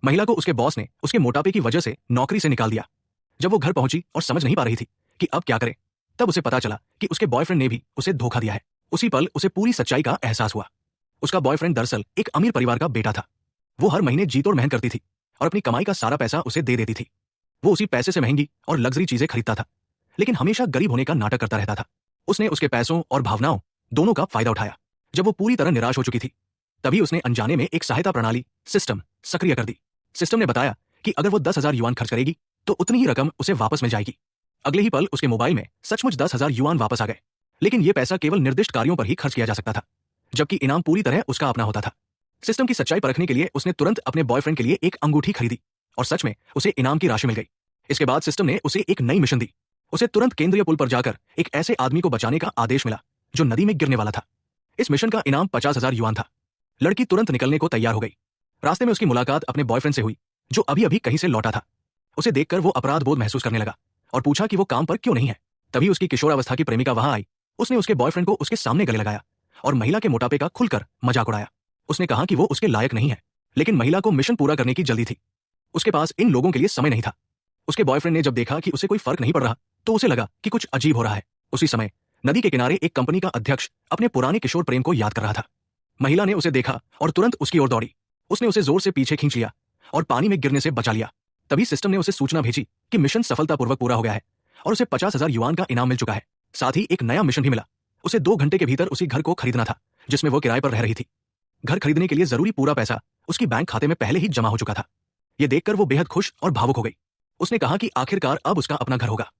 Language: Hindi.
महिला को उसके बॉस ने उसके मोटापे की वजह से नौकरी से निकाल दिया। जब वो घर पहुंची और समझ नहीं पा रही थी कि अब क्या करे, तब उसे पता चला कि उसके बॉयफ्रेंड ने भी उसे धोखा दिया है। उसी पल उसे पूरी सच्चाई का एहसास हुआ। उसका बॉयफ्रेंड दरअसल एक अमीर परिवार का बेटा था। वो हर महीने जी तोड़ मेहनत करती थी और अपनी कमाई का सारा पैसा उसे दे देती थी। वो उसी पैसे से महंगी और लग्जरी चीजें खरीदता था, लेकिन हमेशा गरीब होने का नाटक करता रहता था। उसने उसके पैसों और भावनाओं दोनों का फायदा उठाया। जब वो पूरी तरह निराश हो चुकी थी, तभी उसने अनजाने में एक सहायता प्रणाली सिस्टम सक्रिय कर दी। सिस्टम ने बताया कि अगर वो 10,000 युआन खर्च करेगी तो उतनी ही रकम उसे वापस मिल जाएगी। अगले ही पल उसके मोबाइल में सचमुच 10,000 युआन वापस आ गए, लेकिन यह पैसा केवल निर्दिष्ट कार्यों पर ही खर्च किया जा सकता था, जबकि इनाम पूरी तरह उसका अपना होता था। सिस्टम की सच्चाई परखने के लिए उसने तुरंत अपने बॉयफ्रेंड के लिए एक अंगूठी खरीदी और सच में उसे इनाम की राशि मिल गई। इसके बाद सिस्टम ने उसे एक नई मिशन दी। उसे तुरंत केंद्रीय पुल पर जाकर एक ऐसे आदमी को बचाने का आदेश मिला जो नदी में गिरने वाला था। इस मिशन का इनाम 50,000 युआन था। लड़की तुरंत निकलने को तैयार हो गई। रास्ते में उसकी मुलाकात अपने बॉयफ्रेंड से हुई, जो अभी अभी कहीं से लौटा था। उसे देखकर वो अपराध बोध महसूस करने लगा और पूछा कि वो काम पर क्यों नहीं है। तभी उसकी किशोरावस्था की प्रेमिका वहां आई। उसने उसके बॉयफ्रेंड को उसके सामने गले लगाया और महिला के मोटापे का खुलकर मजाक उड़ाया। उसने कहा कि वो उसके लायक नहीं है, लेकिन महिला को मिशन पूरा करने की जल्दी थी। उसके पास इन लोगों के लिए समय नहीं था। उसके बॉयफ्रेंड ने जब देखा कि उसे कोई फर्क नहीं पड़ रहा, तो उसे लगा कि कुछ अजीब हो रहा है। उसी समय नदी के किनारे एक कंपनी का अध्यक्ष अपने पुराने किशोर प्रेम को याद कर रहा था। महिला ने उसे देखा और तुरंत उसकी ओर दौड़ी। उसने उसे जोर से पीछे खींच लिया और पानी में गिरने से बचा लिया। तभी सिस्टम ने उसे सूचना भेजी कि मिशन सफलतापूर्वक पूरा हो गया है और उसे 50,000 युआन का इनाम मिल चुका है। साथ ही एक नया मिशन भी मिला। उसे 2 घंटे के भीतर उसी घर को खरीदना था जिसमें वो किराए पर रह रही थी। घर खरीदने के लिए जरूरी पूरा पैसा उसकी बैंक खाते में पहले ही जमा हो चुका था। ये देखकर वो बेहद खुश और भावुक हो गई। उसने कहा कि आखिरकार अब उसका अपना घर होगा।